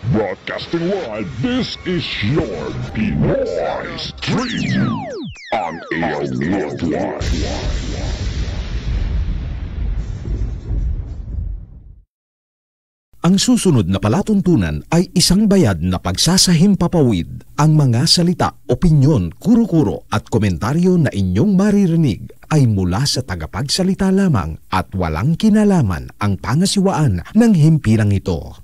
Broadcasting live, this is your Pinoy Stream on air worldwide. Ang susunod na palatuntunan ay isang bayad na pagsasahimpapawid. Ang mga salita, opinyon, kuro-kuro at komentaryo na inyong maririnig ay mula sa tagapagsalita lamang at walang kinalaman ang pangasiwaan ng himpilang ito.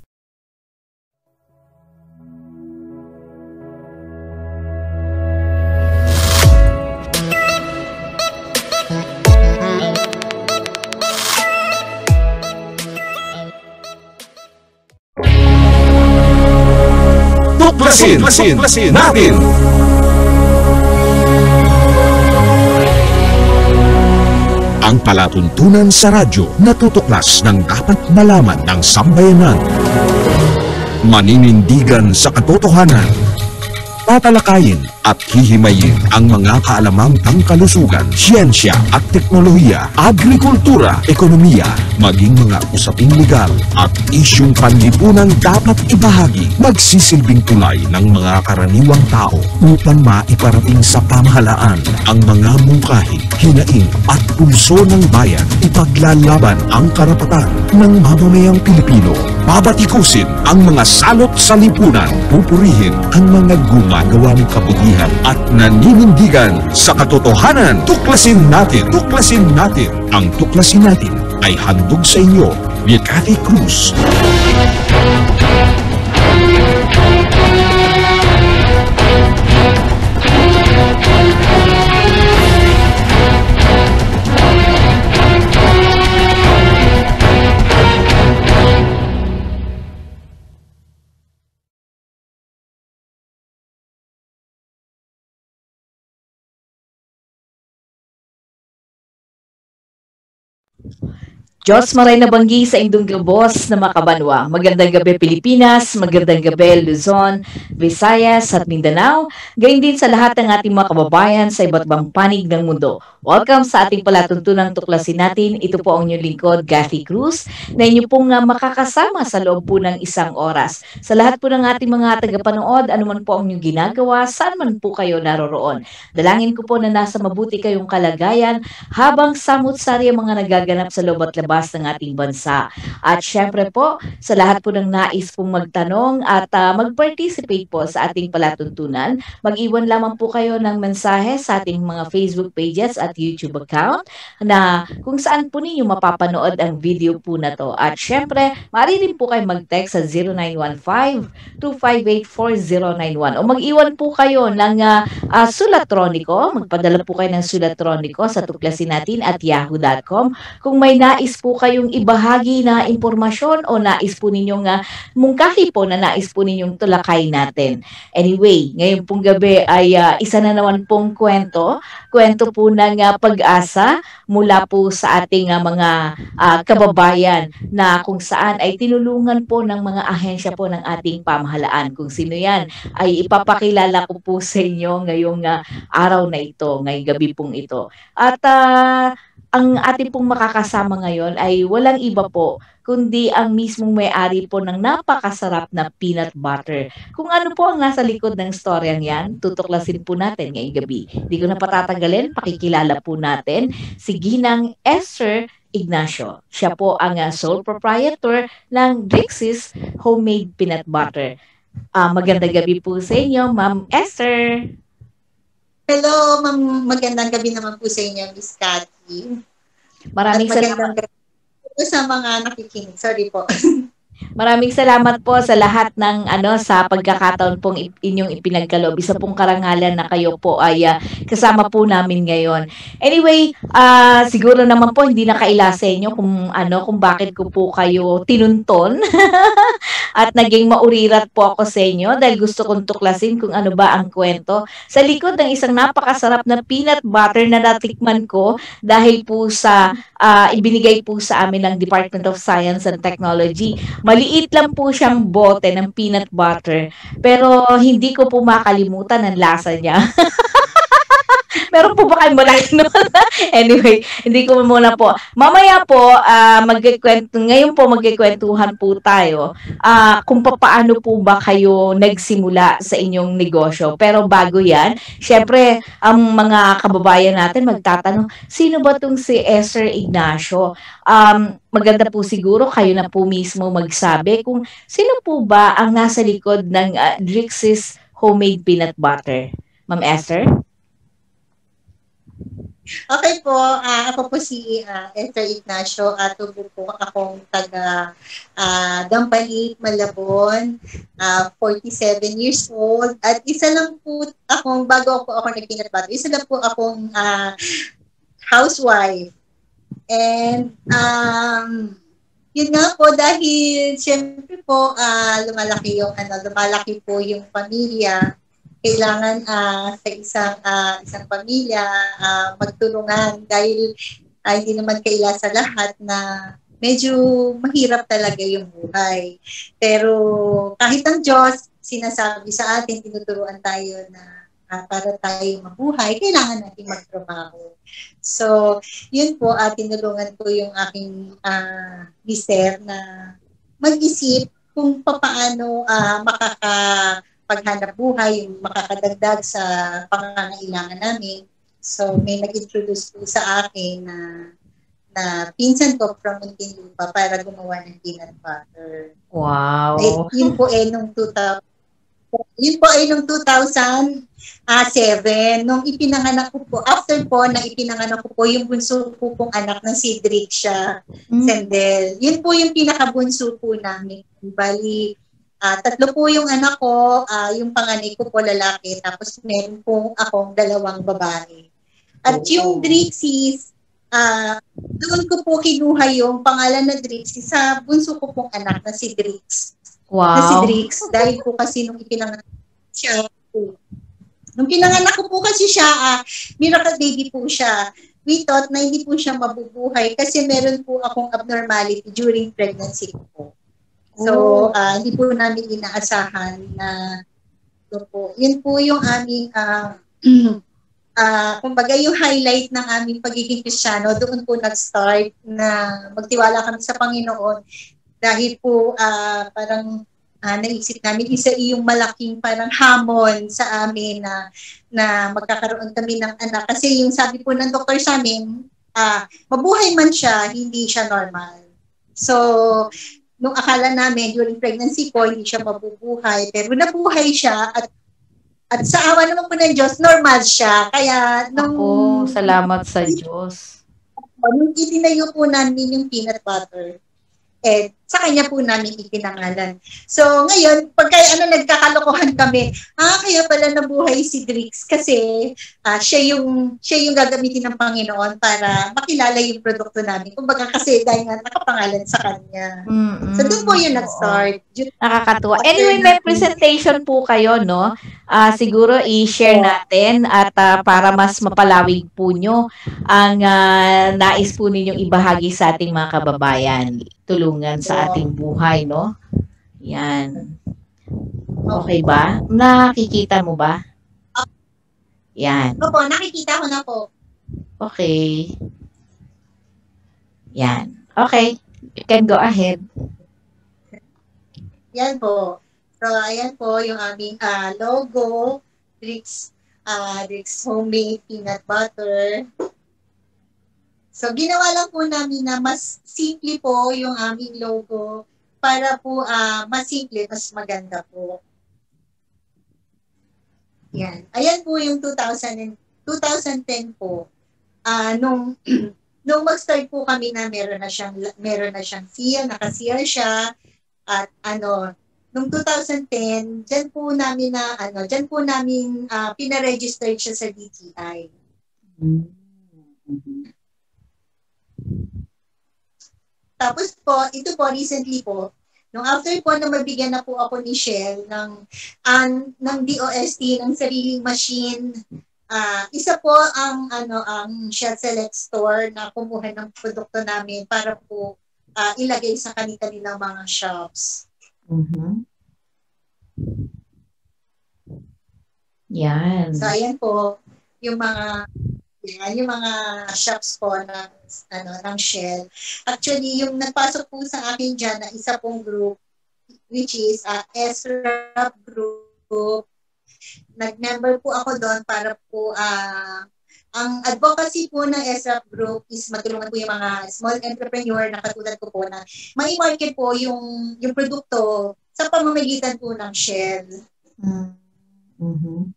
Tuklasin natin! Ang palatuntunan sa radyo na tutuklas ng dapat malaman ng sambayanan. Maninindigan sa katotohanan. Tatalakayin at hihimayin ang mga kaalamang pangkalusugan, siyensya at teknolohiya, agrikultura, ekonomiya, maging mga usaping legal at isyung panlipunang dapat ibahagi, magsisilbing tulay ng mga karaniwang tao upang maiparating sa pamahalaan ang mga mungkahi, hinaing at pulso ng bayan, ipaglalaban ang karapatan ng mamamayang Pilipino. Babatikusin ang mga salot sa lipunan, pupurihin ang mga gumagawang kabutihan at naninindigan sa katotohanan. Tuklasin natin! Tuklasin natin! Ang tuklasin natin ay handog sa inyo ni Cathy Cruz. Diyos maray na banggi sa indong gabos na makabanwa. Magandang gabi Pilipinas, magandang gabi Luzon, Visayas at Mindanao. Gayun din sa lahat ng ating mga kababayan sa iba't ibang panig ng mundo. Welcome sa ating palatuntunang tuklasin natin. Ito po ang inyong lingkod, Cathy Cruz, na inyo pong makakasama sa loob po ng isang oras. Sa lahat po ng ating mga tagapanood, anuman po ang inyong ginagawa, saan man po kayo naroroon. Dalangin ko po na nasa mabuti kayong kalagayan habang samut-sari ang mga nagaganap sa loob at labas ng ating bansa. At syempre po, sa lahat po ng nais pong magtanong at mag-participate po sa ating palatuntunan, mag-iwan lamang po kayo ng mensahe sa ating mga Facebook pages at YouTube account na kung saan po ninyo mapapanood ang video po na to. At syempre, maaari rin po kayo mag-text sa 0915-258-4091 o mag-iwan po kayo ng sulatroniko, magpadala po kayo ng sulatroniko sa tuklasin natin at yahoo.com kung may nais po kayong ibahagi na impormasyon o nais po ninyong mungkahi po na nais po ninyong tulakay natin. Anyway, ngayon pong gabi ay isa na naman pong kwento po ng pag-asa mula po sa ating mga kababayan na kung saan ay tinulungan po ng mga ahensya po ng ating pamahalaan. Kung sino yan ay ipapakilala ko po sa inyo ngayong araw na ito, ngayong gabi pong ito. At ang ating pong makakasama ngayon ay walang iba po kundi ang mismong may-ari po ng napakasarap na peanut butter. Kung ano po ang nasa likod ng storyang yan, tutuklasin po natin ngayong gabi. Hindi ko na patatanggalin, pakikilala po natin si Ginang Esther Ignacio. Siya po ang sole proprietor ng Drixis Homemade Peanut Butter. Magandang gabi po sa inyo, Ma'am Esther. Hello, ma'am. Magandang gabi naman po sa inyo, Miss Cathy. Maraming salamat sa mga nakikinig. Sorry po. Maraming salamat po sa lahat ng sa pagkakataon pong inyong ipinagkaloob. Isa pong karangalan na kayo po ay kasama po namin ngayon. Anyway, siguro naman po hindi na kaila sa inyo kung bakit ko po kayo tinunton at naging maurirat po ako sa inyo dahil gusto kong tuklasin kung ano ba ang kwento sa likod ng isang napakasarap na peanut butter na natikman ko dahil po sa ibinigay po sa amin ng Department of Science and Technology. Maliit lang po siyang bote ng peanut butter, pero hindi ko po makalimutan ang lasa niya. Meron po ba kayong malaki nun? Anyway, hindi ko muna po. Mamaya po, ngayon po magkikwentuhan po tayo kung paano po ba kayo nagsimula sa inyong negosyo. Pero bago yan, syempre, ang mga kababayan natin magtatanong, sino ba tong si Esther Ignacio? Maganda po siguro kayo na po mismo magsabi kung sino po ba ang nasa likod ng Drix's Homemade Peanut Butter. Ma'am Esther? Okay po, ako po si Esther Ignacio. Tubo po akong taga Dampalik, Malabon, 47 years old. At isa lang po akong, bago ako nag-peanut butter, isa lang po akong housewife. And yun nga po, dahil siyempre po lumalaki po yung pamilya. Kailangan sa isang pamilya magtulungan dahil hindi naman kaila sa lahat na medyo mahirap talaga yung buhay. Pero kahit ang Diyos sinasabi sa atin, tinuturuan tayo na para tayo mabuhay, kailangan natin magtrabaho. So, yun po, tinulungan ko yung aking mister na mag-isip kung paano paghanap buhay, yung makakadagdag sa pangangailangan namin. So, may nag-introduce po sa akin na pinsan ko from Muntinlupa para gumawa ng peanut butter. Wow! Yun po nung 2007, nung ipinanganak ko po, after po na ipinanganak ko po, yung bunso ko pong anak ng si Drixia Sendel. Yun po yung pinakabunso po namin. Bali, 3 po yung anak ko, yung panganay ko po lalaki, tapos meron po akong 2 babae. At yung Drixis, doon ko po kinuha yung pangalan na Drixis sa bunso ko pong anak na si Drix. Wow. Na si Drix, dahil po kasi nung ipinanganak siya, miracle baby po siya. We thought na hindi po siya mabubuhay kasi meron po akong abnormality during pregnancy ko po. So, hindi po namin inaasahan na yun po yung aming kumbaga yung highlight ng aming pagiging Kristiyano, doon po nag-start na magtiwala kami sa Panginoon dahil po parang naisip namin isa yung malaking parang hamon sa amin na magkakaroon kami ng anak. Kasi yung sabi po ng doktor sa amin, mabuhay man siya, hindi siya normal. So, nung akala namin during pregnancy ko, hindi siya mabubuhay. Pero nabuhay siya at sa awa naman po ng Diyos, normal siya. Kaya Salamat sa Diyos. Nung itinayo po namin yung peanut butter, sa kanya po namin ipinangalan. So, ngayon, pagka nagkakalokohan kami, kaya pala nabuhay si Drix kasi siya yung gagamitin ng Panginoon para makilala yung produkto namin. Kumbaga kasi dahil nga nakapangalan sa kanya. So, doon po yung nag-start. Nakakatuwa. Anyway, may presentation po kayo, no? Siguro i-share natin at para mas mapalawig po nyo ang nais po ninyong ibahagi sa ating mga kababayan. Tulungan sa ating buhay, no? Yan. Okay ba? Nakikita mo ba? Yan. Opo, nakikita ko na po. Okay. Yan. Okay. You can go ahead. Yan po. So, ayan po yung aming logo. Drix Homemade Peanut Butter. So, ginawa lang po namin na mas simple po yung aming logo para po mas simple, mas maganda po. Yan. Ayan po yung 2010 po. Nung mag-start po kami na meron na siyang seal, naka-seal siya. At nung 2010, diyan po namin pina-register siya sa DTI. Tapos po, ito po, recently po, nung after po na mabigyan na po ako ni Shell ng DOST, ng sariling machine, isa po ang Shell Select Store na kumuha ng produkto namin para po ilagay sa kanilang mga shops. Yan. So, ayan po. yung mga yung mga shops po ng ng Shell. Actually, yung nagpasok po sa akin diyan na isa pong group which is SRAP group. Nag-member po ako doon para po ang advocacy po ng SRAP group is matulungan po yung mga small entrepreneur na katulad ko po na may market po yung produkto sa pamamagitan po ng Shell. Mhm.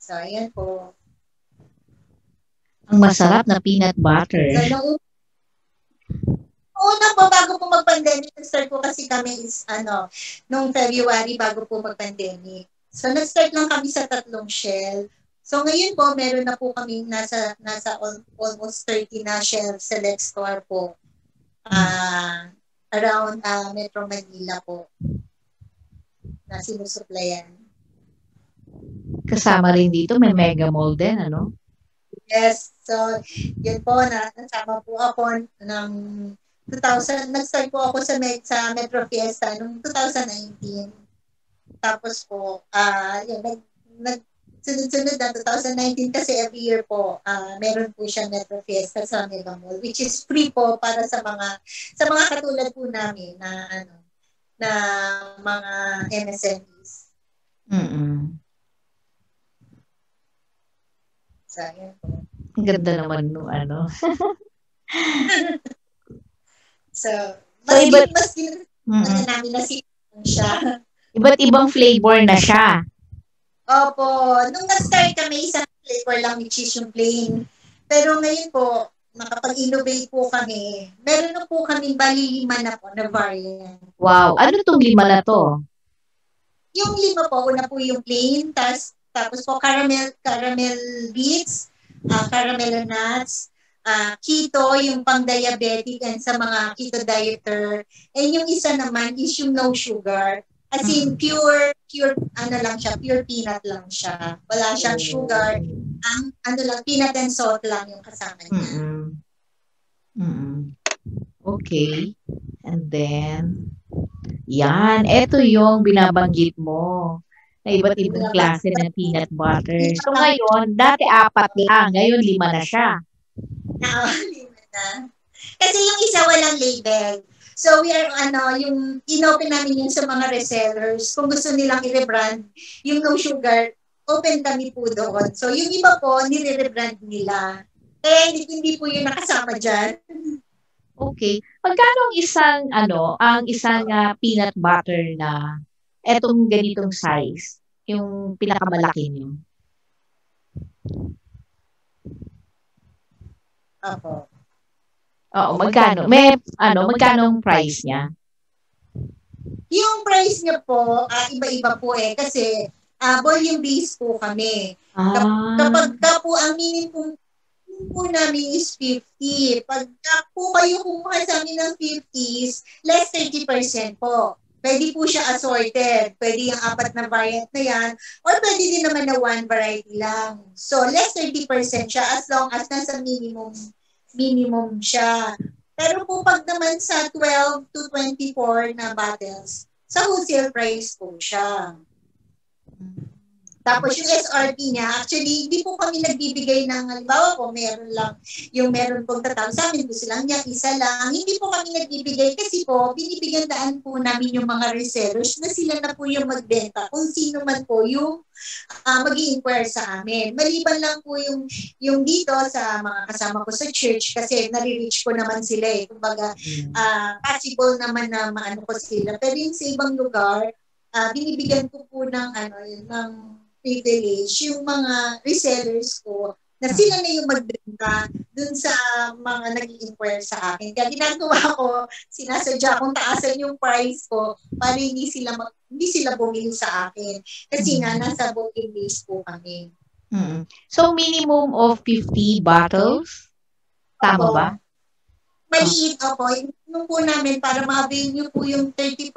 So, ayan po. Ang masarap na peanut butter. So, una po, bago po mag-pandemic, nag-start po kasi kami is, nung February, bago po mag-pandemic. So, nag-start lang kami sa 3 Shell. So, ngayon po, meron na po kami nasa almost 30 na Shell Select Store po. Around Metro Manila po. Na sinusuplayan. Kasama rin dito, may Mega Mall din, ano? Yes. So, yun po, nasama po ako ng 2000, nag-start po ako sa Metro Fiesta noong 2019. Tapos po, yun, sunod-sunod na 2019 kasi every year po, meron po siya Metro Fiesta sa Mega Mall, which is free po para sa mga katulad po namin na mga MSMEs. Mm-mm. So, yun po. Ang ganda naman no, ano. So, iba't namin na siya. Iba't ibang flavor na siya. Opo. Nung nag-start kami, isang flavor lang which is yung plain. Pero ngayon po, nakapag-innovate po kami. Meron na po kami bali 5 na po na variant. Wow. Ano tong 5 na to? Yung 5 po, una po yung plain, tapos po caramel beets, caramel nuts, keto, yung pang-diabetic and sa mga keto dieter. And yung isa naman is yung no sugar. As in, pure lang siya, pure peanut lang siya. Wala siyang sugar. Ang peanut and salt lang yung kasama niya. Okay. And then, yan. Ito yung binabanggit mo. Na iba't ibang klase ng peanut butter. So ngayon, dati 4 lang. Ngayon 5 na siya. 5 na. Kasi yung isa walang label. So we are, yung inopen namin yun sa mga resellers. Kung gusto nilang i-rebrand, yung no sugar, open kami po doon. So yung iba po, nire-rebrand nila. Kaya hindi po yung nakasama dyan. Okay. Magkano ang isang peanut butter na etong ganitong size, yung pinakamalaki niyo? Opo. Oo, magkano? Magkano ang price niya? Yung price niya po, iba-iba po kasi volume based po kami. Kapag po ang minimum po namin is 50. Pag po kayo kumuha sa amin ng 50s, less 30% po. Pwede po siya assorted. Pwede yung 4 na variant na yan. Or pwede din naman na 1 variety lang. So, less 30% siya as long as nasa minimum siya. Pero po pag naman sa 12 to 24 na bottles, sa wholesale price po siya. Tapos yung SRP niya, actually, hindi po kami nagbibigay ng, halimbawa po, meron pong tatawag sa amin, gusto lang niya, isa lang. Hindi po kami nagbibigay kasi po, binibigyan daan po namin yung mga resellers na sila na po yung magbenta kung sino man po yung mag-i-inquire sa amin. Maliban lang po yung dito sa mga kasama ko sa church kasi nare-reach ko naman sila eh. Kumbaga, possible naman na maano ko sila. Pero yung sa ibang lugar, binibigyan ko po ng privilege yung mga resellers ko na sila na yung magbenta dun sa mga nag-i-inquire sa akin. Kaya ginagawa ko, sinasadya kong taasan yung price ko para hindi sila bumili sa akin. Kasi nga, nasa booking base po kami. So, minimum of 50 bottles? Tama ba? Maliit po. Nung po namin, para ma-avail nyo po yung 30%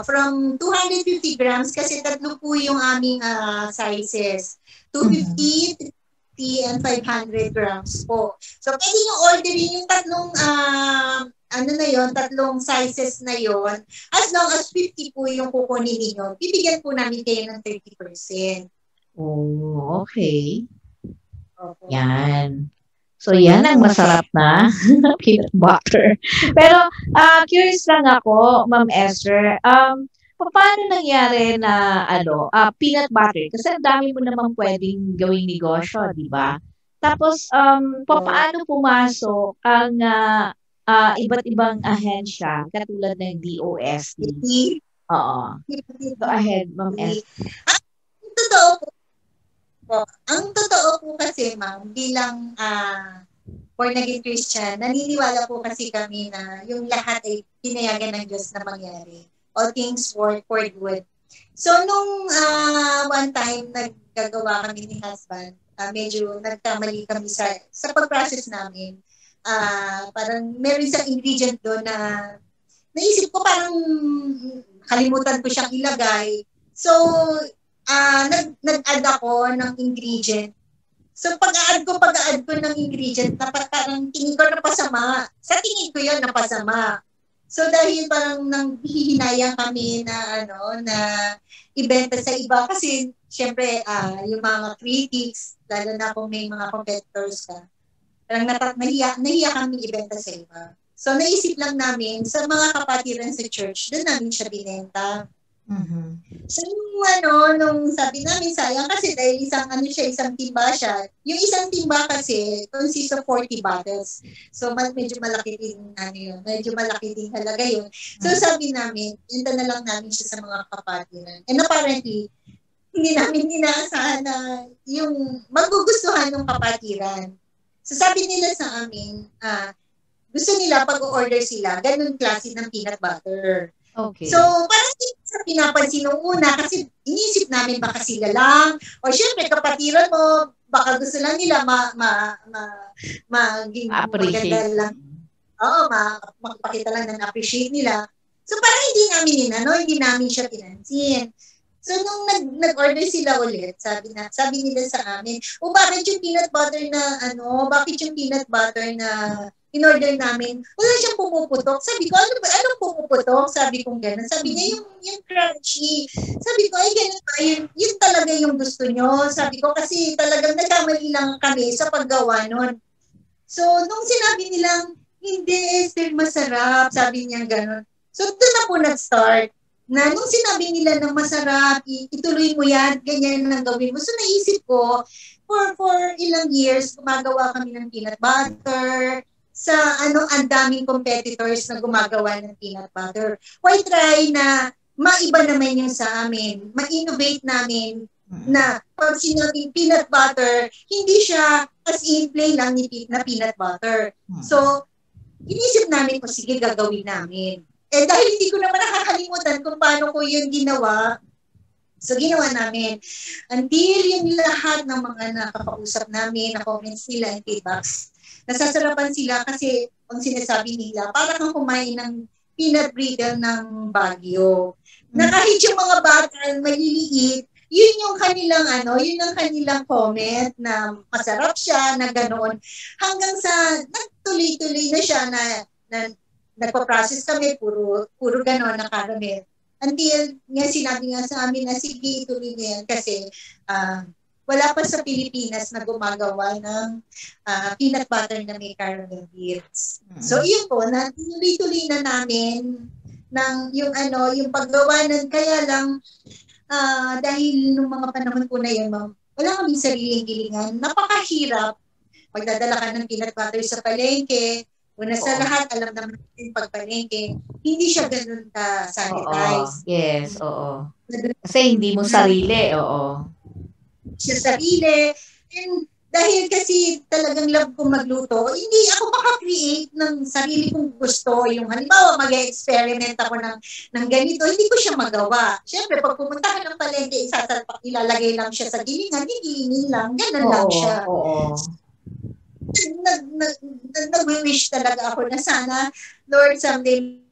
from 250 grams, kasi 3 po yung aming sizes. 250, 350, and 500 grams po. So, pwede nyo orderin yung 3 ano na yon, tatlong sizes na yon, as long as 50 po yung kukunin ninyo, bibigyan po namin kayo ng 30%. Oh, okay. Opo. Yan. So, yan ang masarap na peanut butter. Pero, curious lang ako, Ma'am Esther, paano nangyari na, peanut butter? Kasi ang dami mo naman pwedeng gawing negosyo, di ba? Tapos, paano pumasok ang iba't ibang ahensya, katulad ng DOST? Oo. Go ahead, Ma'am Esther. Totoo po. Ang totoo po kasi, ma'am, bilang born again Christian, naniniwala po kasi kami na yung lahat ay pinayagan ng Diyos na mangyari. All things work for good. So, nung one time, naggagawa kami ni husband, medyo nagkamali kami sa pag-process namin. Parang meron isang ingredient doon na naisip ko parang kalimutan ko siyang ilagay. So, nag-add ako ng ingredient. So, pag-add ko ng ingredient, parang tingin ko napasama. Sa tingin ko yun, napasama. So, dahil parang nang hihinayang kami na, na ibenta sa iba. Kasi, syempre, yung mga critics, lalo na kung may mga competitors ka, parang nahiya kami ibenta sa iba. So, naisip lang namin, sa mga kapatiran sa church, doon namin siya binenta. Mm-hmm. So, nung sabi namin, sayang kasi dahil isang timba siya. Yung isang timba kasi consists of 40 bottles. So, medyo malaki din, medyo malaki din halaga yun. So, sabi namin, inta na lang namin siya sa mga kapatiran. And apparently, hindi namin inaasahan na yung magugustuhan ng kapatiran. So, sabi nila sa amin, gusto nila pag-order sila, ganun klase ng peanut butter. Okay. So, parang sa pinapansin nung una kasi inisip namin baka sila lang o syempre kapatiran mo baka gusto lang nila appreciate lang. Oo, makapakita lang ng appreciate nila. So, parang hindi namin siya pinansin. So, nung nag-order sila ulit, sabi nila sa amin, bakit yung peanut butter na in-order namin, wala siyang pumuputok. Sabi ko, anong pumuputok? Sabi ko gano'n. Sabi niya, yung crunchy. Sabi ko, ay gano'n ba? Yun talaga yung gusto nyo. Sabi ko, kasi talagang nagkamali lang kami sa paggawa nun. So, nung sinabi nilang, hindi, Esther, masarap. Sabi niya gano'n. So, doon na po nag-start. Na nung sinabi nila na masarap, ituloy mo yan, ganyan ang gawin mo. So, naisip ko, for ilang years, gumagawa kami ng peanut butter, sa ang daming competitors na gumagawa ng peanut butter. Why try na maiba naman yung sa amin, ma-innovate namin na pag sinabing peanut butter, hindi siya as in plain lang na peanut butter. So, inisip namin kung sige, gagawin namin. Eh dahil hindi ko naman nakakalimutan kung paano ko yun ginawa, so ginawa namin. Until yung lahat ng mga nakakausap namin, na comments nila and feedbacks, nasasarapan sila kasi ang sinasabi nila, parang kang kumain ng peanut brittle ng Baguio. Na kahit yung mga bata maliliit, yun yung kanilang comment na masarap siya, na ganoon. Hanggang sa nagtuloy-tuloy na siya na nagpa-process kami, puro ganoon na caramel. Until nga sinabi nga sa amin na sige, ituloy na yan kasi wala pa sa Pilipinas na gumagawa ng peanut butter na may caramel bits. So, yun po, tuloy-tuloy na namin ng yung paggawa ng, kaya lang, dahil nung mga panahon po na yun, wala kaming sariling gilingan. Napakahirap. Magdadala ka ng peanut butter sa palengke. Una sa lahat, alam naman natin pag palengke, hindi siya ganun ka-sanitize. Yes, oo. Kasi hindi mo sarili, oo. Siya sarili. And dahil kasi talagang love kong magluto, hindi ako maka-create ng sarili kong gusto. Yung halimbawa, mag-experiment ako ng ganito, hindi ko siya magawa. Siyempre, pag pumunta ka ng palengke, ilalagay lang siya sa gilingan, hindi lang, ganun lang siya. Oo. Nag-wish talaga ako na sana, Lord, someday,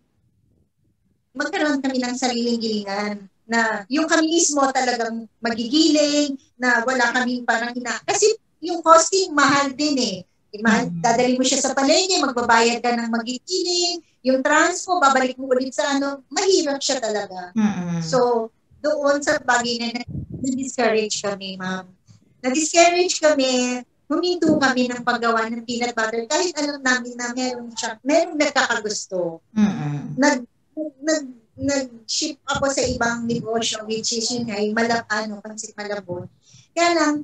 magkaroon kami ng sariling gilingan. Na yung kami mismo talagang magigiling, na wala kaming parang kasi yung costing mahal din eh. Dadali mo siya sa palengke, magbabayad ka ng magigiling, yung transpo, babalik mo ulit sa mahirap siya talaga. So, doon sa bagay na na-discourage kami, ma'am. Na-discourage kami, huminto kami ng paggawa ng peanut butter kahit alam namin na merong nagkakagusto. Nag-ship ako sa ibang negosyo, which is yun nga, yung Pansit Malabon. Kaya lang,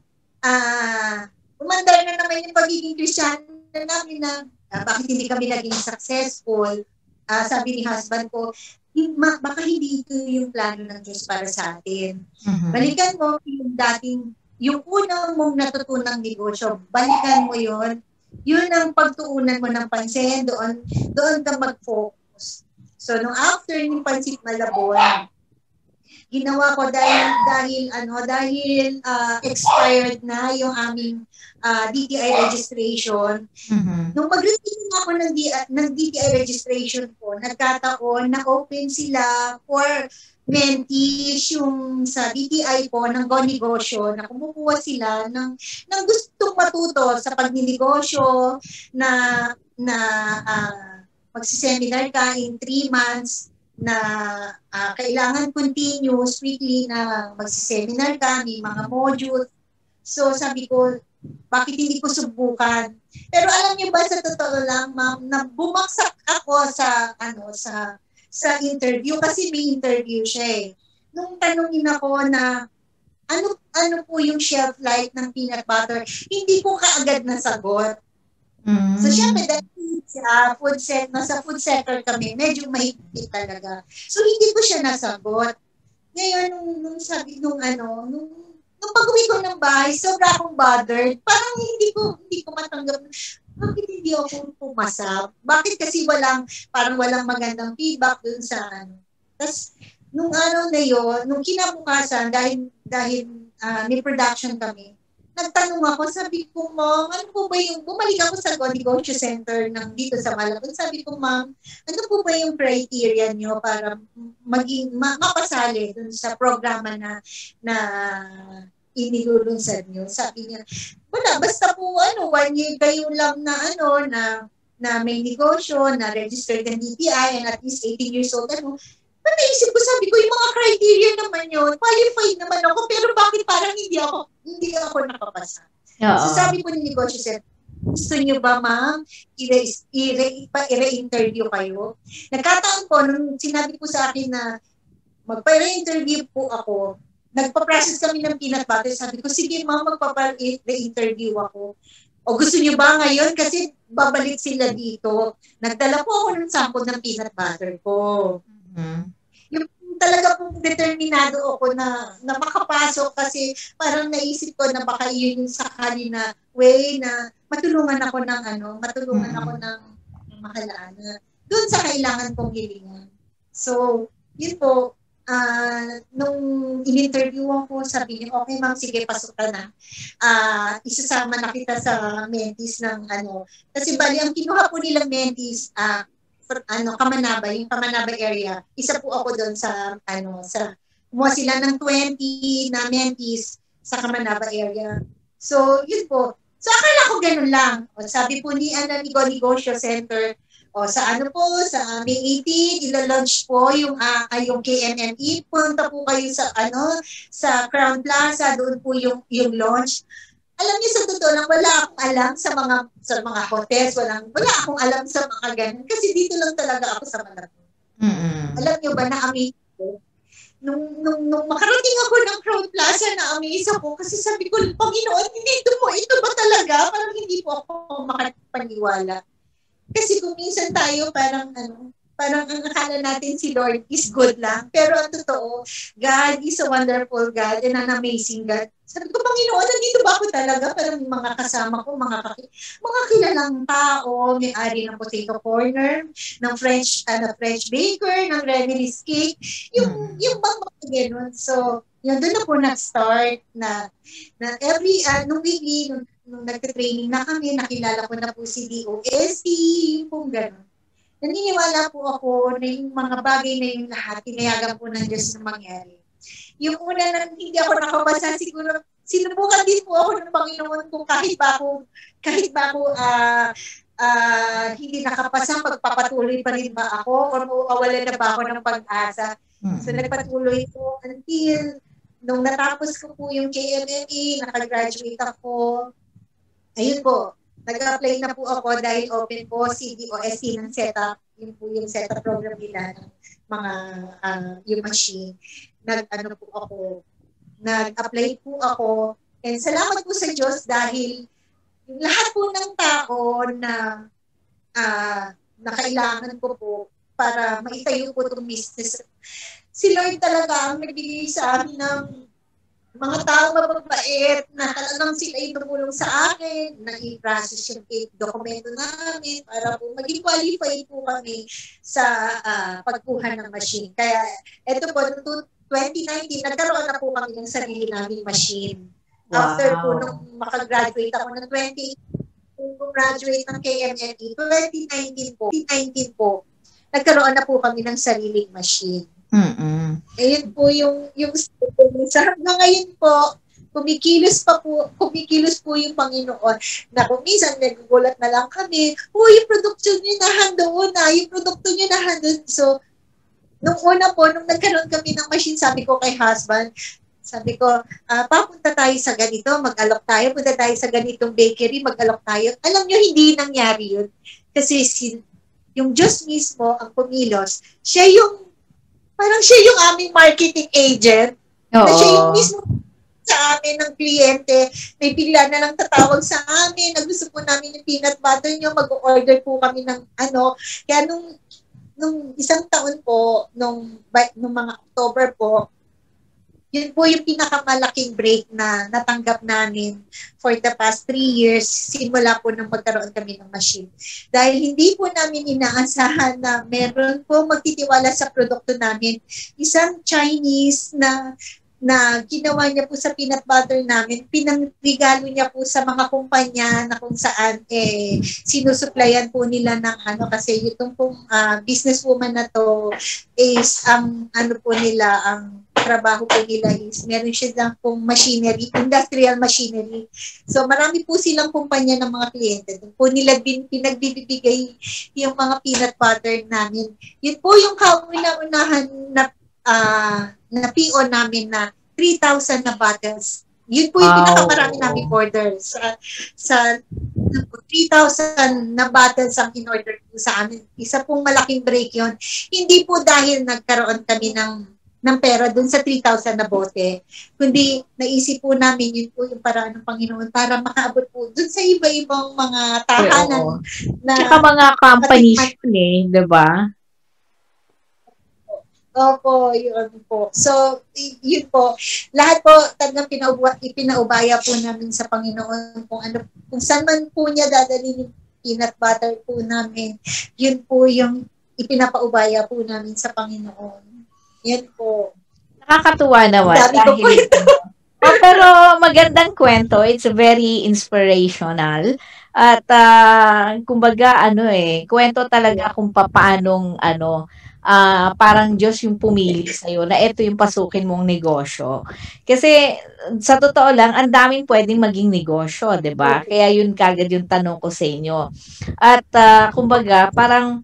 umandar na naman yung pagiging Kristiyano namin na bakit hindi kami naging successful. Sabi ni husband ko, baka hindi ito yung plano ng Diyos para sa atin. Balikan mo yung unang mong natutunang negosyo, balikan mo yun. Yun ang pagtuunan mo ng pansin, doon ka mag-focus. So, nung after ng Pansit Malabon, ginawa ko dahil expired na yung aming DTI registration. Nung mag-receive ako ng DTI registration ko, nagkataon na open sila for mentees yung sa DTI po ng Go-Negosyo na kumukuha sila ng gustong matuto sa pagninegosyo na magsiseminar ka in 3 months na kailangan continuous weekly na magsiseminar ka, may mga modules. So sabi ko, bakit hindi ko subukan? Pero alam niyo ba, sa totoo lang, ma'am, na bumagsak ako sa interview kasi may interview siya eh. Nung tanungin ako na ano po yung shelf life ng peanut butter, hindi ko kaagad nasagot. So syempre, nasa food sector kami, medyo mahigpit talaga. So hindi ko siya nasagot. Ngayon, nung pag-uwi ko ng bahay, sobra akong bothered. Parang hindi ko matanggap. Bakit hindi ako pumasa? Bakit kasi parang walang magandang feedback dun sa Tapos, nung na yun, nung kinabukasan, dahil may production kami, nagtanong ako, sabi ko, ma'am, ano po ba bumalik ako sa Go-Negosyo Center dito sa Malabon. Sabi ko, ma'am, ano po ba yung criteria nyo para mapasali dun sa programa na inilulunsad nyo? Sabi niya, wala, basta po 1 year kayo lang na may negosyo, na registered ng DTI, and at least 18 years old, naisip ko, sabi ko, yung mga criteria naman yun, qualified naman ako, pero bakit parang hindi ako nakapasa? So sabi ko ni negosyo, sir, gusto niyo ba, ma'am, i-re-interview kayo? Nagkataon po, nung sinabi ko sa akin na magpa-re-interview po ako, nagpa-process kami ng peanut butter, sabi ko, sige ma'am, magpa-re-interview ako. O gusto niyo ba ngayon? Kasi babalik sila dito. Nagdala po ako ng sample ng peanut butter ko. Yung talaga pong determinado ako na makapasok kasi parang naisip ko na baka yun yung sakali na way na matulungan ako ng makalaan doon sa kailangan kong hilingan. So, yun po, nung in-interview ako, sabi niya, okay ma'am, sige, pasok ka na. Isasama na kita sa mentees ng Kasi bali, ang kinuha po nilang mentees, Kamanaba, yung Kamanaba area. Isa po ako doon kumuha sila ng 20 na mentees sa Kamanaba area. So, yun po. So, akala ko ganun lang. O, sabi po ni Go-Negosyo Center, sa May 18, ilo-launch po yung KMME. Punta po kayo sa Crown Plaza, doon po yung launch. Alam niyo, sa totoo lang, wala akong alam sa mga hotels, wala akong alam sa mga ganun. Kasi dito lang talaga ako sa Malabon. Alam niyo ba, na-amaze ko? Nung makarating ako ng Crown Plaza, na-amaze ako. Kasi sabi ko, Panginoon, ito ba talaga? Parang hindi po ako makapaniwala. Kasi kung minsan tayo parang ang akala natin si Lord is good lang. Pero ang totoo, God is a wonderful God and an amazing God. Sabi ko, Panginoon, nandito ba ako talaga? Parang mga kasama ko, mga kilalang tao, may-ari ng potato corner, ng French baker, ng Remily's cake, yung bang mga ganun. So, yun, doon na po nag-start na nung weekly, nung nagka-training na kami, nakilala ko na po si DOST, yung pong ganun. Naniniwala po ako na yung mga bagay na yung lahat, tinayagan po ng Diyos na mangyari. Yung una na hindi ako nakapasa, siguro sinubukan din po ako ng Panginoon kung kahit ba ako hindi nakapasa, magpapatuloy pa rin ba ako o mawawalan na ba ako ng pag-asa. So nagpatuloy po until nung natapos ko po yung KMME, nakagraduate ako. Ayun po, nag-apply na po ako dahil open po CDOSC ng setup. Yun po yung setup program nila ng mga yung machine. Nag-apply po ako. And salamat po sa Diyos dahil yung lahat po ng tao na kailangan ko po para maitayo po itong business. Si Lord talaga ang nagbigay sa amin ng mga tao mababait na talagang sila yung tumulong sa akin na i-process yung dokumento namin para po maging qualified po kami sa pagkuha ng machine. Kaya ito po, 2019, nagkaroon na po kami ng sarili naming machine. Wow. After po nung makagraduate ako ng 20, ng KMME, 2019 po, nagkaroon na po kami ng sariling machine. Ayun po yung sa hanggang ngayon po, kumikilos po yung Panginoon na kung minsan nagugulat na lang kami, yung production nyo na handoon. So, nung una po, nung nagkaroon kami ng machine, sabi ko kay husband, papunta tayo sa ganito, mag-alok tayo, punta tayo sa ganitong bakery, mag-alok tayo. Alam nyo, hindi nangyari yun. Kasi yung Diyos mismo, ang kumilos, siya yung aming marketing agent. Na siya yung mismo sa amin ng kliyente. May bigla na lang tatawag sa amin, na gusto po namin yung peanut butter nyo, mag-order po kami ng Kaya nung isang taon po, nung mga October po, yun po yung pinakamalaking break na natanggap namin for the past 3 years, simula po nang magkaroon kami ng machine. Dahil hindi po namin inaasahan na meron po magtitiwala sa produkto namin. Isang Chinese na ginawa niya po sa peanut butter namin, pinanregalo niya po sa mga kumpanya na kung saan sinusuplayan po nila ng kasi itong pong businesswoman na to is ang trabaho po nila is meron siya pong machinery, industrial machinery. So marami po silang kumpanya ng mga kliyente. Doon po nila pinagbibigay yung mga peanut butter namin. Yun po yung kauna-unahan na PO namin na 3,000 na bottles. Yun po yung pinakamarami namin orders. Sa 3,000 na bottles ang in-order po sa amin. Isa pong malaking break yun. Hindi po dahil nagkaroon kami ng pera dun sa 3,000 na bote, kundi naisip po namin yun po yung paraan ng Panginoon para makaabot po dun sa iba-ibang mga tahanan. Tsaka mga companies yun diba? Opo, yun po. So, yun po. Lahat po talagang ipinaubaya po namin sa Panginoon kung saan man po niya dadalhin yung peanut butter po namin. Yun po yung ipinapaubaya po namin sa Panginoon. Yan po. Nakakatuwa naman. Pero magandang kwento. It's very inspirational. At kumbaga kwento talaga kung paanong parang Diyos yung pumili sa'yo na ito yung pasukin mong negosyo. Kasi sa totoo lang, ang daming pwedeng maging negosyo, 'di ba? Kaya yun kagad yung tanong ko sa inyo. At kumbaga, parang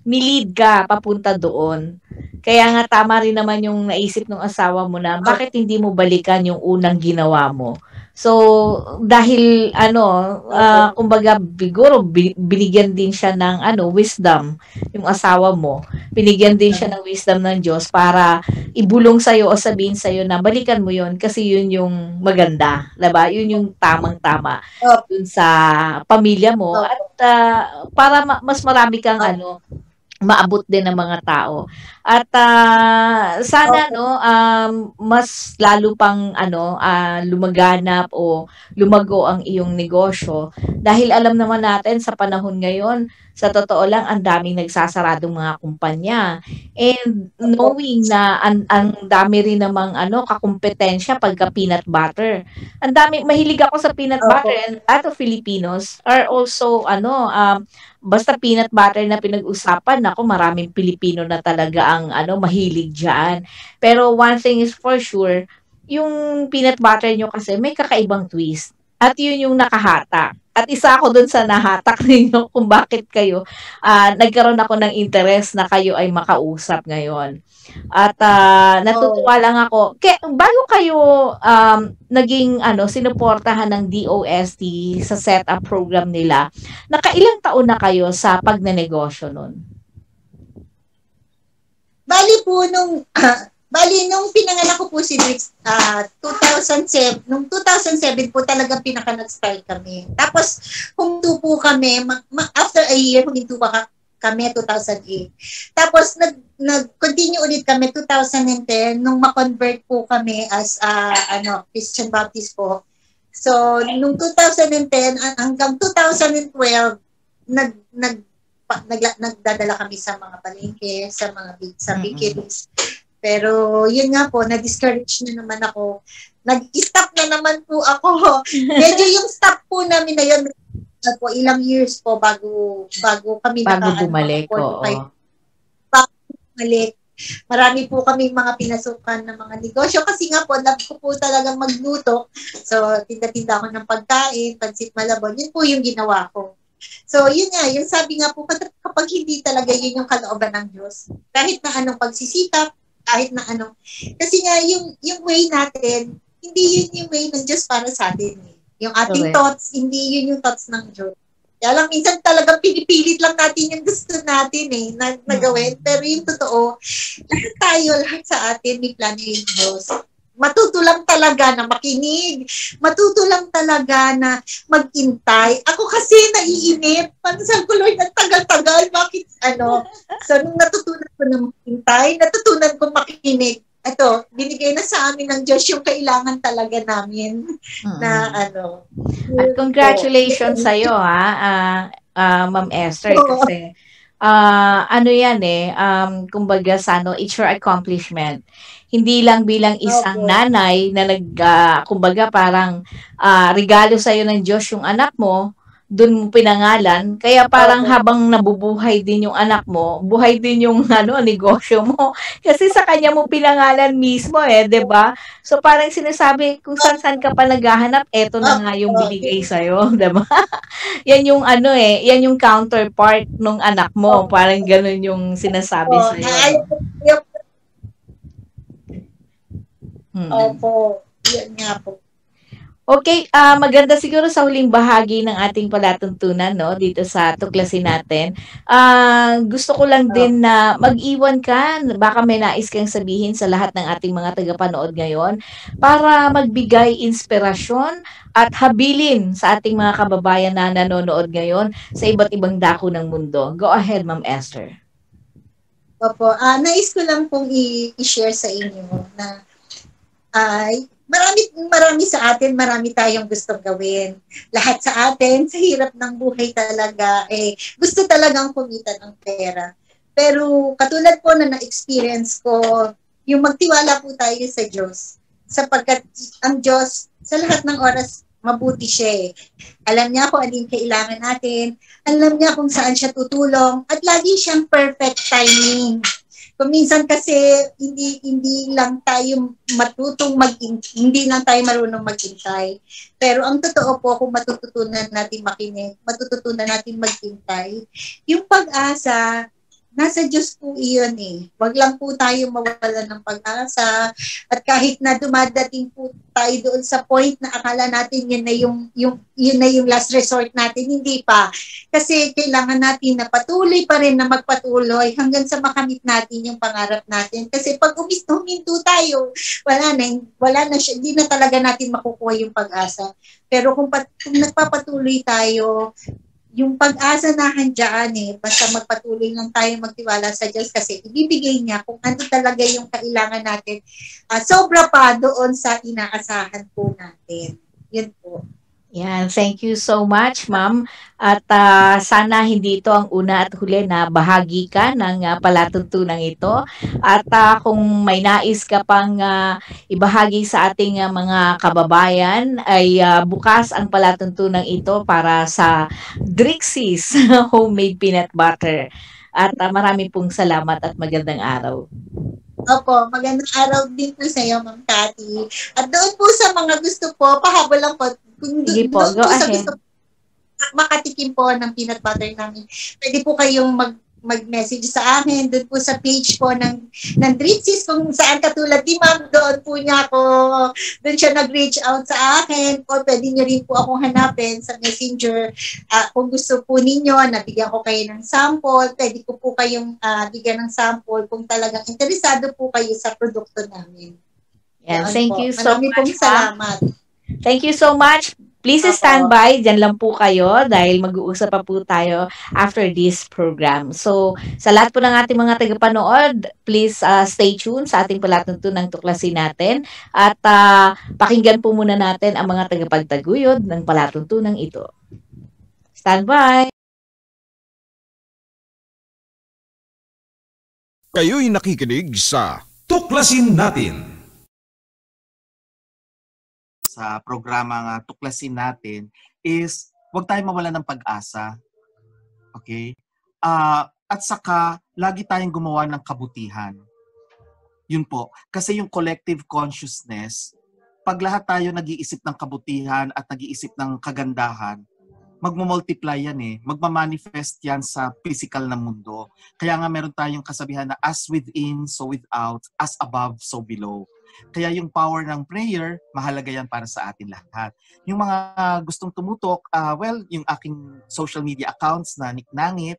nilid ka papunta doon. Kaya nga tama rin naman yung naisip ng asawa mo na bakit hindi mo balikan yung unang ginawa mo. So, dahil kumbaga siguro binigyan din siya ng wisdom yung asawa mo. Binigyan din siya ng wisdom ng Diyos para ibulong sa'yo o sabihin sa'yo na balikan mo yun kasi yun yung maganda. Diba? Yun yung tamang-tama dun sa pamilya mo. At para mas marami kang maabot din ng mga tao. At sana mas lalo pang lumaganap o lumago ang iyong negosyo dahil alam naman natin sa panahon ngayon, sa totoo lang ang daming nagsasaradong mga kumpanya. And knowing na ang dami rin namang kakumpetensya pagka peanut butter. Ang dami, mahilig ako sa peanut butter and a lot of Filipinos are also basta peanut butter na pinag-usapan, ako maraming Pilipino na talaga ang mahilig diyan. Pero one thing is for sure, yung peanut butter nyo kasi may kakaibang twist. At yun yung nakahatak. At isa ako dun sa nahatak ninyo kung bakit kayo nagkaroon ako ng interest na kayo ay makausap ngayon. At natutuwa lang ako. Bago kayo naging sinuportahan ng DOST sa setup program nila, nakailang taon na kayo sa pagnenegosyo nun? Bali nung pinanganak ko po si Brix, 2007, nung 2007 po talagang nag-start kami. Tapos huminto po kami, after a year huminto pa kami 2008. Tapos nag-continue ulit kami 2010 nung ma-convert po kami as Christian Baptist po. So nung 2010 hanggang 2012 nagdadala kami sa mga palengke, sa mga bakeries. Pero yun nga po, na-discourage na naman ako. Nag-stop na naman po ako. Medyo yung stop po namin na yun, po, ilang years po bago kami bumalik. Bago bumalik. Marami po kami mga pinasukan ng mga negosyo kasi nga po, love ko po talagang magluto. So, tinda-tinda ako ng pagkain, pansit malabon. Yun po yung ginawa ko. So, yun nga, yung sabi nga po, kapag hindi talaga yun yung kalooban ng Diyos, kahit na anong pagsisikap, kahit na ano. Kasi nga, yung way natin, hindi yun yung way ng Diyos para sa atin. Yung ating thoughts, hindi yun yung thoughts ng Diyos. Kaya lang, minsan talagang pinipilit lang natin yung gusto natin na gawin. Pero yung totoo, lahat sa atin, may plano yung Diyos. Matuto lang talaga na makinig. Matuto lang talaga na mag-intay. Ako kasi naiinip. Sabi ko, Lord, ang tagal-tagal. Bakit So, nung natutunan ko na mag-intay, natutunan ko makinig. Ito, binigay na sa amin ng Diyos yung kailangan talaga namin na At congratulations sa'yo, Ma'am Esther. Kasi kumbaga it's your accomplishment. Hindi lang bilang isang nanay na kumbaga parang regalo sa'yo ng Diyos yung anak mo, dun mo pinangalan, kaya parang habang nabubuhay din yung anak mo, buhay din yung negosyo mo. Kasi sa kanya mo pinangalan mismo 'di ba? So parang sinasabi kung saan ka pa naghahanap, eto na nga yung binigay sa'yo, 'di ba? Yan yung yan yung counterpart nung anak mo, parang ganun yung sinasabi sa'yo. Opo, yan nga po. Okay, maganda siguro sa huling bahagi ng ating palatuntunan dito sa tuklasin natin. Gusto ko lang din na mag-iwan ka, baka may nais kang sabihin sa lahat ng ating mga tagapanood ngayon para magbigay inspirasyon at habilin sa ating mga kababayan na nanonood ngayon sa iba't ibang dako ng mundo. Go ahead, Ma'am Esther. Opo, nais ko lang pong i-share sa inyo na marami sa atin, marami tayong gustong gawin. Lahat sa atin, sa hirap ng buhay talaga, gusto talagang kumita ng pera. Pero katulad po na na-experience ko, yung magtiwala po tayo sa Diyos. Sapagkat ang Diyos, sa lahat ng oras, mabuti siya. Alam niya kung anong kailangan natin, alam niya kung saan siya tutulong, at lagi siyang perfect timing. Kung minsan kasi hindi lang tayo hindi lang tayo marunong maghintay. Pero ang totoo po, kung matututunan natin makinig, matututunan natin maghintay, yung pag-asa, nasa Diyos po iyon Wag lang po tayo mawalan ng pag-asa. At kahit na dumadating po tayo doon sa point na akala natin yun na yung last resort natin, hindi pa. Kasi kailangan natin na patuloy pa rin na magpatuloy hanggang sa makamit natin yung pangarap natin. Kasi pag huminto tayo, wala na siya, hindi na talaga natin makukuha yung pag-asa. Pero kung nagpapatuloy tayo, yung pag-asa na handyan basta magpatuloy lang tayo magtiwala sa Diyos kasi ibibigay niya kung ano talaga yung kailangan natin. Sobra pa doon sa inaasahan po natin. Yun po. Yan, thank you so much, Ma'am. At sana hindi ito ang una at huli na bahagi ka ng palatuntunan ito. At kung may nais ka pang ibahagi sa ating mga kababayan, ay bukas ang palatuntunan ito para sa Drixie's Homemade Peanut Butter. At marami pong salamat at magandang araw. Opo, magandang araw din po sa iyo, Ma'am Cathy. At doon po sa mga gusto po, pahabol lang po. Kung Sige po, go sa ahead. gusto makatikim po ng peanut butter namin, pwede po kayong mag-message sa akin doon po sa page po ng Dritsis, kung saan katulad ni Ma'am, doon po niya ako, doon siya nag-reach out sa akin, o pwede niyo rin po akong hanapin sa Messenger. Kung gusto po ninyo, nabigyan ko kayo ng sample, pwede ko po kayong bigyan ng sample kung talagang interesado po kayo sa produkto namin. Yeah, Yan thank po. you so Marami much. pong salamat. Thank you so much. Please stand by. Diyan lang po kayo dahil mag-uusap pa po tayo after this program. So, sa lahat po ng ating mga tagapanood, please stay tuned sa ating palatuntunang tuklasin natin at pakinggan po muna natin ang mga tagapagtaguyod ng palatuntunang ito. Stand by. Kayo'y nakikinig sa Tuklasin Natin. Sa programang tuklasin natin is huwag tayong mawala ng pag-asa. Okay? At saka, lagi tayong gumawa ng kabutihan. Yun po. Kasi yung collective consciousness, pag lahat tayo nag-iisip ng kabutihan at nag-iisip ng kagandahan, magmumultiply yan eh. Magmamanifest yan sa physical na mundo. Kaya nga meron tayong kasabihan na as within, so without, as above, so below. Kaya yung power ng prayer, mahalaga yan para sa atin lahat. Yung mga gustong tumutok, yung aking social media accounts na Nick Nangit,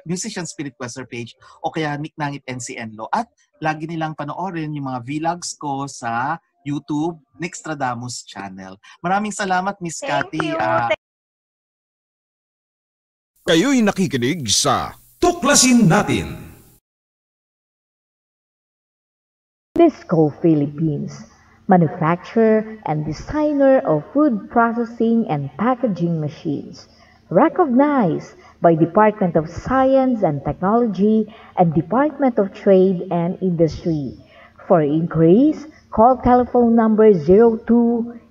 Musician Spirit Quester page, o kaya Nick Nangit NCNLO. At lagi nilang panoorin yung mga vlogs ko sa YouTube, Nixtradamus channel. Maraming salamat, Miss Cathy. Kayo'y nakikinig sa Tuklasin Natin. Visco Philippines, manufacturer and designer of food processing and packaging machines, recognized by Department of Science and Technology and Department of Trade and Industry. For inquiries, call telephone number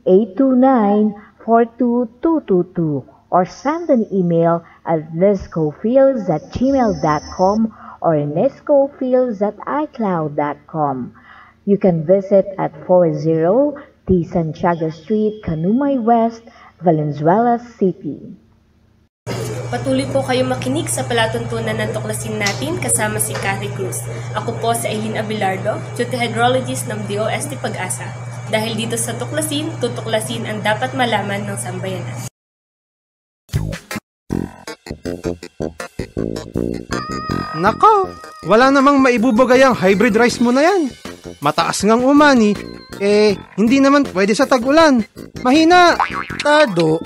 02-829-42222 or send an email at nescofields@gmail.com or nescofields@icloud.com. You can visit at 40 T. Santiago Street, Canumay West, Valenzuela City. Patuloy po kayong makinig sa palatuntunan ng tuklasin natin kasama si Cathy Cruz. Ako po si Aileen Abelardo, Duty Hydrologist ng DOST Pag-asa. Dahil dito sa tuklasin, tutuklasin ang dapat malaman ng sambayanan. Nako, wala namang maibubagay ang hybrid rice mo na yan. Mataas ngang umani, hindi naman pwede sa tag-ulan. Mahina. Tado,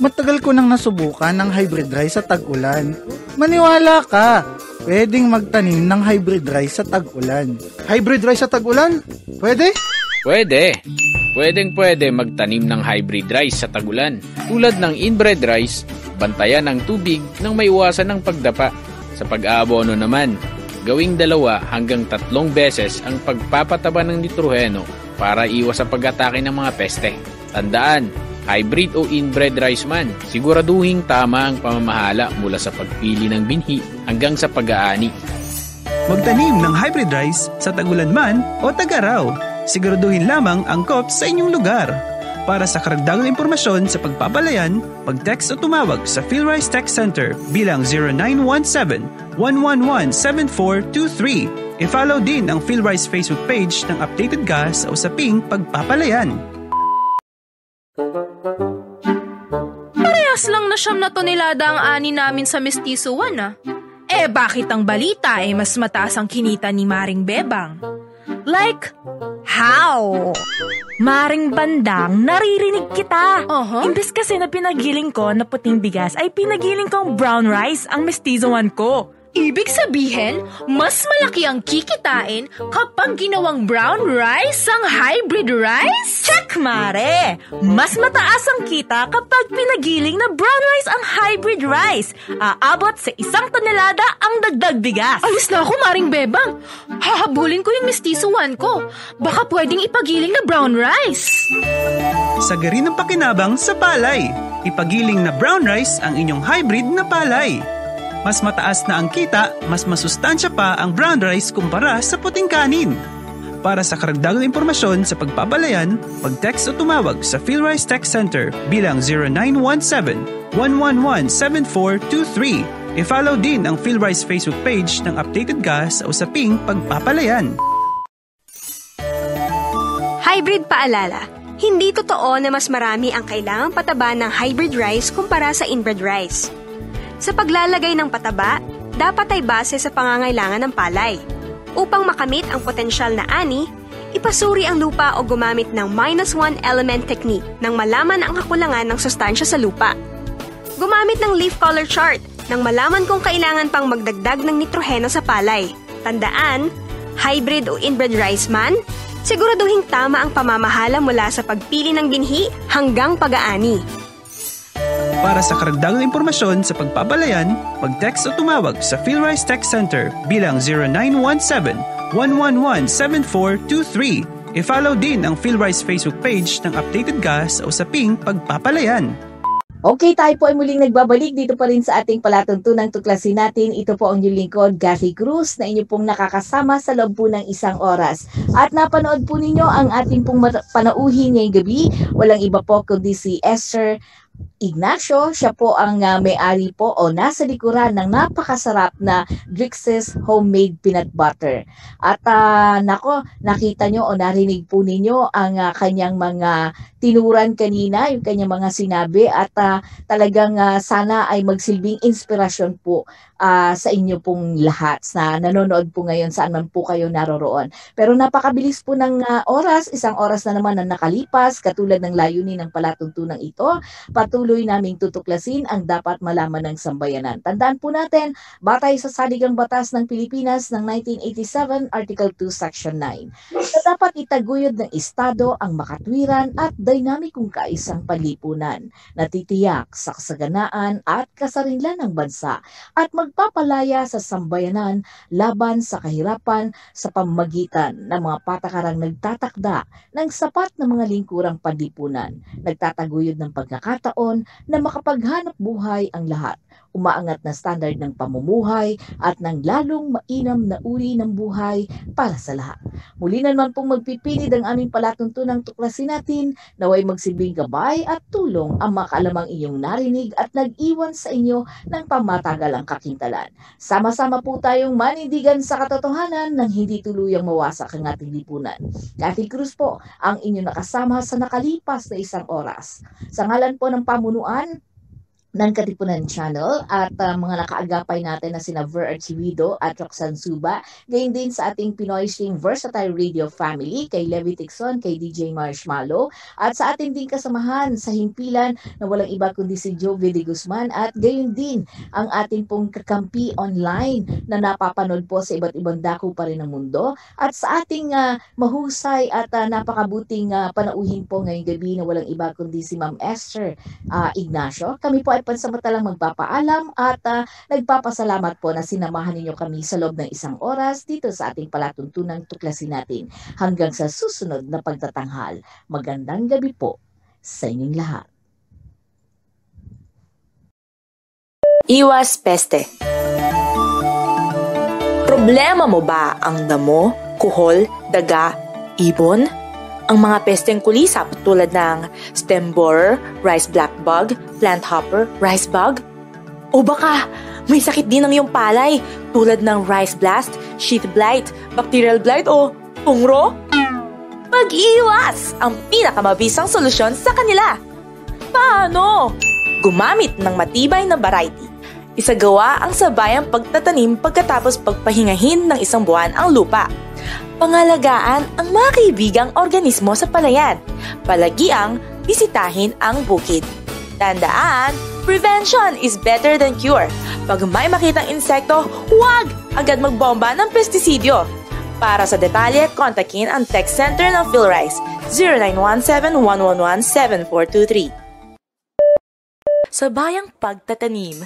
matagal ko nang nasubukan ng hybrid rice sa tag-ulan. Maniwala ka, pwedeng magtanim ng hybrid rice sa tag-ulan. Hybrid rice sa tag-ulan? Pwede? Pwede. Pwedeng-pwede magtanim ng hybrid rice sa tag-ulan. Tulad ng inbred rice, bantayan ng tubig nang maiwasan ng pagdapa. Sa pag-aabono naman, gawing 2 hanggang 3 beses ang pagpapataba ng nitroheno para iwas sa pag-atake ng mga peste. Tandaan, hybrid o inbred rice man, siguraduhin tama ang pamamahala mula sa pagpili ng binhi hanggang sa pag-aani. Magtanim ng hybrid rice sa tag-ulan man o tag-araw. Siguraduhin lamang ang COP sa inyong lugar. Para sa karagdagang impormasyon sa pagpapalayan, mag-text o tumawag sa PhilRice Tech Center bilang 0917-111-7423. I-follow din ang PhilRice Facebook page ng updated ka sa usaping pagpapalayan. Parehas lang na 9 na tonelada ang ani namin sa Mestizo 1 bakit ang balita mas mataas ang kinita ni Maring Bebang? Like, how? Maring Bandang, naririnig kita. Imbes kasi na pinagiling ko na puting bigas, ay pinagiling kong brown rice ang Mestizo 1 ko. Ibig sabihin, mas malaki ang kikitain kapag ginawang brown rice ang hybrid rice? Check, mare! Mas mataas ang kita kapag pinagiling na brown rice ang hybrid rice. Aabot sa 1 tonelada ang dagdag bigas. Alis na ako, Maring Bebang. Hahabulin ko yung Mestizo 1 ko. Baka pwedeng ipagiling na brown rice. Sagarin ng pakinabang sa palay. Ipagiling na brown rice ang inyong hybrid na palay. Mas mataas na ang kita, mas masustansya pa ang brown rice kumpara sa puting kanin. Para sa karagdagang impormasyon sa pagpapalayan, mag-text o tumawag sa PhilRice Tech Center bilang 0917-111-7423. I-follow din ang PhilRice Facebook page ng updated ka sa usaping pagpapalayan. Hybrid paalala. Hindi totoo na mas marami ang kailangang pataba ng hybrid rice kumpara sa inbred rice. Sa paglalagay ng pataba, dapat ay base sa pangangailangan ng palay. Upang makamit ang potensyal na ani, ipasuri ang lupa o gumamit ng -1 element technique nang malaman ang kakulangan ng sustansya sa lupa. Gumamit ng leaf color chart nang malaman kung kailangan pang magdagdag ng nitroheno sa palay. Tandaan, hybrid o inbred rice man, siguraduhing tama ang pamamahala mula sa pagpili ng binhi hanggang pag-aani. Para sa karagdagang impormasyon sa pagpapalayan, mag-text o tumawag sa PhilRice Tech Center bilang 0917-111-7423. I-follow din ang PhilRice Facebook page ng updated ka sa usaping pagpapalayan. Okay, tayo po ay muling nagbabalik dito pa rin sa ating palatuntunang tuklasin natin. Ito po ang inyong lingkod, Kathy Cruz, na inyo pong nakakasama sa loob po ng 1 oras. At napanood po ninyo ang ating pong panauhin ngayong gabi. Walang iba po kundi si Esther Ignacio. Siya po ang may-ari po o nasa likuran ng napakasarap na Drix's Homemade Peanut Butter. At nakita nyo o narinig po ninyo ang kanyang mga tinuran kanina, yung kanyang mga sinabi at talagang sana ay magsilbing inspirasyon po sa inyo pong lahat na nanonood po ngayon saan man po kayo naroroon. Pero napakabilis po ng oras, 1 oras na naman ang nakalipas, katulad ng layunin ng palatuntunang ito. Patuloy naming tutuklasin ang dapat malaman ng sambayanan. Tandaan po natin, batay sa Saligang Batas ng Pilipinas ng 1987, Article 2, Section 9, na dapat itaguyod ng Estado ang makatwiran at dinamikong kaisang panlipunan na titiyak sa kasaganaan at kasarinlan ng bansa at magpapalaya sa sambayanan laban sa kahirapan sa pamamagitan ng mga patakarang nagtatakda ng sapat na mga lingkurang panlipunan, nagtataguyod ng pagkakataon na makapaghanap buhay ang lahat, umaangat na standard ng pamumuhay at ng lalong mainam na uri ng buhay para sa lahat. Muli na naman pong magpipilid ang aming palatuntunang tuklasin natin, naway magsilbing gabay at tulong ang makaalamang iyong narinig at nag-iwan sa inyo ng pamatagalang kakintalan. Sama-sama po tayong manindigan sa katotohanan nang hindi tuluyang mawasak ang ating lipunan. Kathy Cruz po ang inyong nakasama sa nakalipas na 1 oras. Sa ngalan po ng pamunuan ng Katipunan Channel at mga nakaagapay natin na sina Ver Archivido at Roxanne Suba, gayon din sa ating Pinoy String Versatile Radio Family, kay Levi Tixon, kay DJ Marshmallow, at sa ating din kasamahan sa himpilan na walang iba kundi si Jovi de Guzman, at gayon din ang ating pong kakampi online na napapanood po sa iba't ibang dako pa rin ng mundo, at sa ating mahusay at napakabuting panauhin po ngayong gabi na walang iba kundi si Ma'am Esther Ignacio. Kami po ay pansamantalang magpapaalam at nagpapasalamat po na sinamahan ninyo kami sa loob ng 1 oras dito sa ating palatuntunang tuklasin natin. Hanggang sa susunod na pagtatanghal, magandang gabi po sa inyong lahat. Iwas peste. Problema mo ba ang damo, kuhol, daga, ibon? Ang mga pesteng kulisap tulad ng stem borer, rice black bug, plant hopper, rice bug? O baka may sakit din ng iyong palay tulad ng rice blast, sheath blight, bacterial blight o pungro? Pag-iwas ang pinakamabisang solusyon sa kanila. Paano? Gumamit ng matibay na variety. Isagawa ang sabayang pagtatanim pagkatapos pagpahingahin ng 1 buwan ang lupa. Pangalagaan ang mga kaibigang organismo sa palayan. Palagiang bisitahin ang bukid. Tandaan, prevention is better than cure. Pag may makitang insekto, huwag agad magbomba ng pestisidyo. Para sa detalye, kontakin ang text center ng PhilRice 0917-111-7423. Sabayang pagtatanim.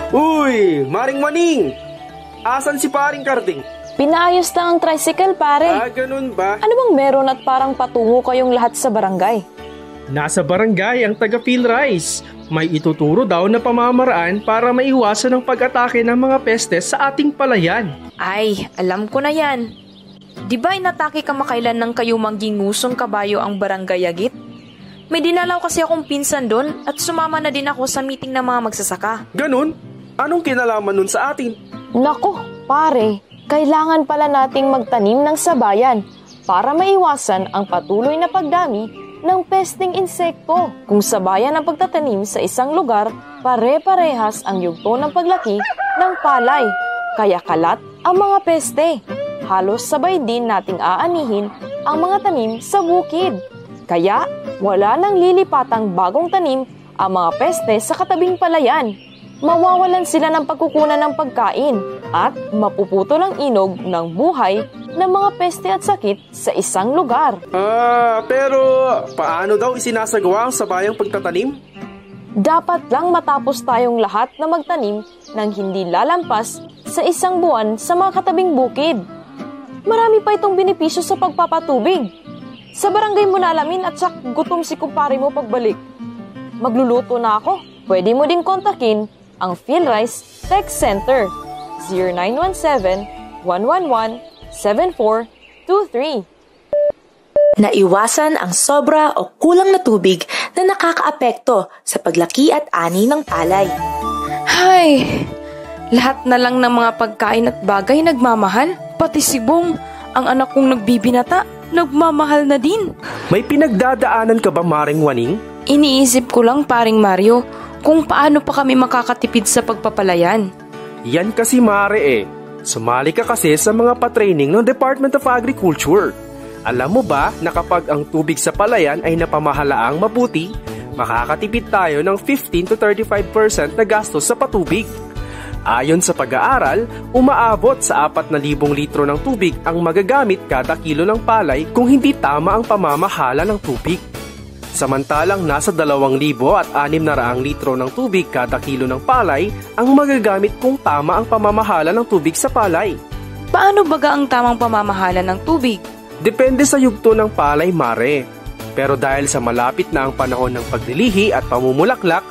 Uy, Maring Maning! Asan si Paring Karding? Pinaayos lang ang tricycle, pare. Ganun ba? Ano bang meron at parang patungo kayong lahat sa barangay? Nasa barangay ang taga PhilRice. May ituturo daw na pamamaraan para maiwasan ang pag-atake ng mga peste sa ating palayan. Ay, alam ko na yan. Di ba inatake kamakailan ng kayumang gingusong kabayo ang barangay Agit? May dinalaw kasi akong pinsan doon at sumama na din ako sa meeting ng mga magsasaka. Ganun? Anong kinalaman nun sa atin? Nako, pare, kailangan pala nating magtanim ng sabayan para maiwasan ang patuloy na pagdami ng pesteng insekto. Kung sabayan ang pagtatanim sa isang lugar, pare-parehas ang yugto ng paglaki ng palay. Kaya kalat ang mga peste. Halos sabay din nating aanihin ang mga tanim sa bukid. Kaya wala nang lilipatang bagong tanim ang mga peste sa katabing palayan. Mawawalan sila ng pagkukunan ng pagkain at mapuputol ang inog ng buhay ng mga peste at sakit sa isang lugar. Pero paano daw isinasagawa ang sabayang pagtatanim? Dapat lang matapos tayong lahat na magtanim ng hindi lalampas sa isang buwan sa mga katabing bukid. Marami pa itong benepisyo sa pagpapatubig. Sa barangay mo na alamin at sak gutom si kumpare mo pagbalik. Magluluto na ako. Pwede mo din kontakin ang PhilRice Tech Center 0917-111-7423. Naiwasan ang sobra o kulang na tubig na nakakaapekto sa paglaki at ani ng palay. Hay, lahat na lang ng mga pagkain at bagay nagmamahal. Pati si Bong, ang anak kong nagbibinata, nagmamahal na din. May pinagdadaanan ka ba, Maring Waning? Iniisip ko lang, paring Mario, kung paano pa kami makakatipid sa pagpapalayan. Yan kasi, Mare Sumali ka kasi sa mga patraining ng Department of Agriculture. Alam mo ba na kapag ang tubig sa palayan ay napamahalaang mabuti, makakatipid tayo ng 15 to 35% na gastos sa patubig. Ayon sa pag-aaral, umaabot sa 4,000 litro ng tubig ang magagamit kada kilo ng palay kung hindi tama ang pamamahala ng tubig. Samantalang nasa 2,600 litro ng tubig kada kilo ng palay ang magagamit kung tama ang pamamahala ng tubig sa palay. Paano baga ang tamang pamamahala ng tubig? Depende sa yugto ng palay, Mare. Pero dahil sa malapit na ang panahon ng paglilihi at pamumulaklak,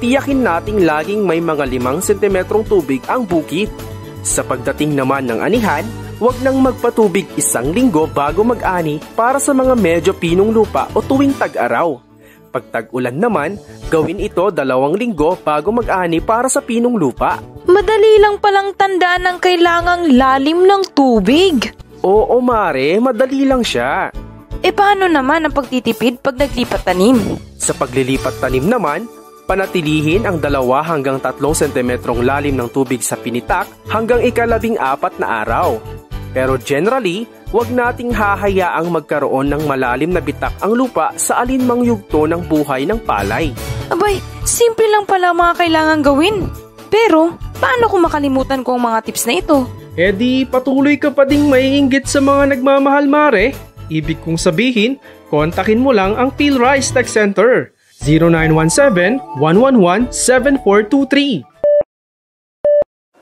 tiyakin nating laging may mga 5 sentimetrong tubig ang bukid. Sa pagdating naman ng anihan, huwag nang magpatubig 1 linggo bago mag-ani para sa mga medyo pinong lupa o tuwing tag-araw. Pag tag-ulan naman, gawin ito 2 linggo bago mag-ani para sa pinong lupa. Madali lang palang tandaan ang kailangang lalim ng tubig. Oo, Mare, madali lang siya. Paano naman ang pagtitipid pag naglipat tanim? Sa paglilipat tanim naman, panatilihin ang 2 hanggang 3 sentimetrong lalim ng tubig sa pinitak hanggang 14 na araw. Pero generally, huwag nating hahayaang magkaroon ng malalim na bitak ang lupa sa alinmang yugto ng buhay ng palay. Abay, simple lang pala mga kailangan gawin. Pero, paano kung makalimutan ko ang mga tips na ito? Di patuloy ka pa ding maiinggit sa mga nagmamahal, Mare. Ibig kong sabihin, kontakin mo lang ang PhilRice Tech Center 0917-111-7423.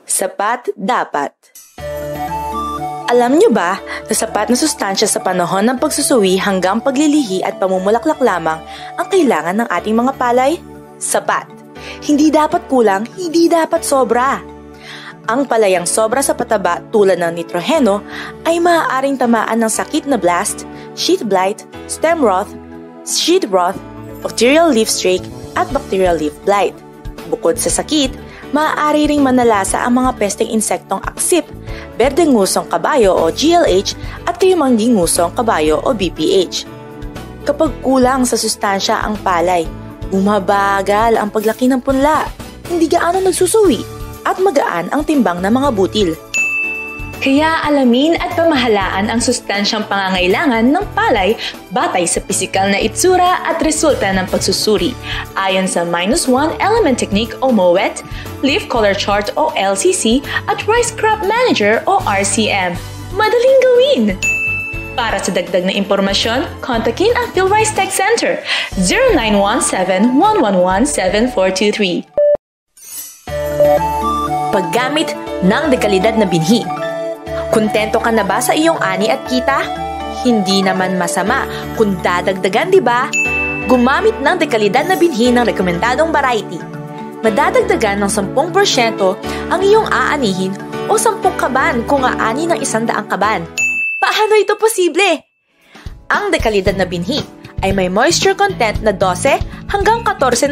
Sapat dapat. Alam nyo ba na sapat na sustansya sa panahon ng pagsusuwi hanggang paglilihi at pamumulaklak lamang ang kailangan ng ating mga palay? Sapat. Hindi dapat kulang, hindi dapat sobra. Ang palayang sobra sa pataba tulad ng nitroheno ay maaaring tamaan ng sakit na blast, sheath blight, stem rot, sheath rot, bacterial leaf streak at bacterial leaf blight. Bukod sa sakit, maaari ring manalasa ang mga pesteng insektong aksip, berdeng ngusong kabayo o GLH at kayumangging ngusong kabayo o BPH. Kapag kulang sa sustansya ang palay, bumabagal ang paglaki ng punla, hindi gaano nagsusuwi, at magaan ang timbang ng mga butil. Kaya alamin at pamahalaan ang sustansyang pangangailangan ng palay batay sa pisikal na itsura at resulta ng pagsusuri ayon sa -1 Element Technique o MOET, Leaf Color Chart o LCC at Rice Crop Manager o RCM. Madaling gawin! Para sa dagdag na impormasyon, kontakin ang PhilRice Tech Center 0917-111-7423. Paggamit ng dekalidad na binhi. Kontento ka na ba sa iyong ani at kita? Hindi naman masama kung dadagdagan, di ba? Gumamit ng dekalidad na binhi ng rekomendadong variety. Madadagdagan ng 10% ang iyong aanihin o 10 kaban kung aani ng 100 kaban. Paano ito posible? Ang dekalidad na binhi ay may moisture content na 12 hanggang 14%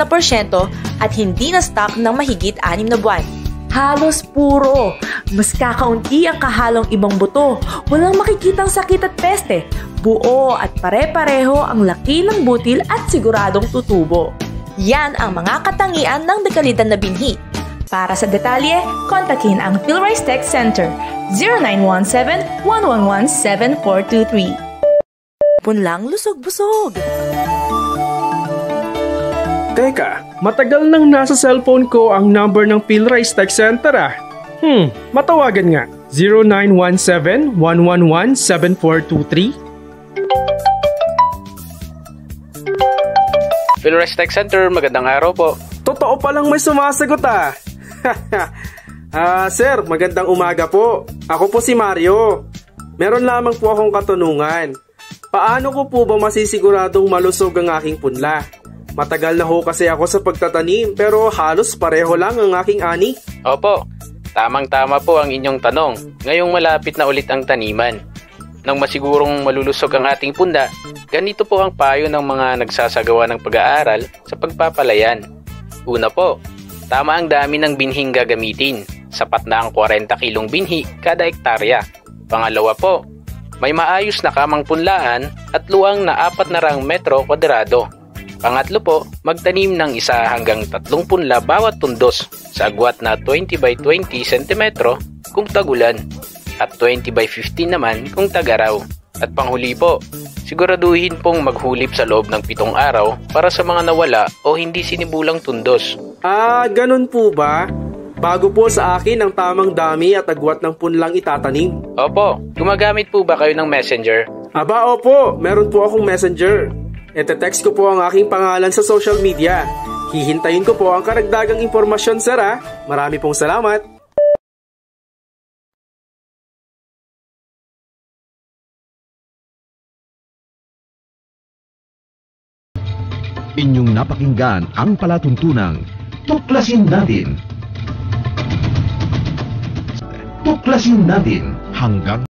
at hindi na stock ng mahigit 6 na buwan. Halos puro. Mas kakaunti ang kahalong ibang buto. Walang makikitang sakit at peste. Buo at pare-pareho ang laki ng butil at siguradong tutubo. Yan ang mga katangian ng dekalidad na binhi. Para sa detalye, kontakin ang PhilRice Tech Center 0917-111-7423. Punlang lusog-busog. Teka, matagal nang nasa cellphone ko ang number ng PhilRice Tech Center ah. Matawagan nga. 0917-111-7423. PhilRice Tech Center, magandang araw po. Totoo palang may sumasagot ah. Sir, magandang umaga po. Ako po si Mario. Meron lamang po akong katanungan. Paano ko po ba masisiguradong malusog ang aking punla? Matagal na ho kasi ako sa pagtatanim pero halos pareho lang ang aking ani. Opo, tamang-tama po ang inyong tanong. Ngayong malapit na ulit ang taniman. Nang masigurong malulusog ang ating punla, ganito po ang payo ng mga nagsasagawa ng pag-aaral sa pagpapalayan. Una po, tama ang dami ng binhing gagamitin. Sapat na ang 40 kilong binhi kada hektarya. Pangalawa po, may maayos na kamang punlaan at luwang na 400 metro kwadrado. Pangatlo po, magtanim ng 1 hanggang 3 punla bawat tundos sa agwat na 20 by 20 cm kung tagulan at 20 by 15 naman kung tag-araw. At panghuli po, siguraduhin pong maghulip sa loob ng 7 araw para sa mga nawala o hindi sinibulang tundos. Ganun po ba? Bago po sa akin ang tamang dami at agwat ng punlang itatanim. Opo, gumagamit po ba kayo ng messenger? Aba opo, meron po akong messenger. Ete-text ko po ang aking pangalan sa social media. Hihintayin ko po ang karagdagang impormasyon, sir ah. Marami pong salamat. Inyong napakinggan ang palatuntunang Tuklasin Natin. Tuklasin Natin hanggang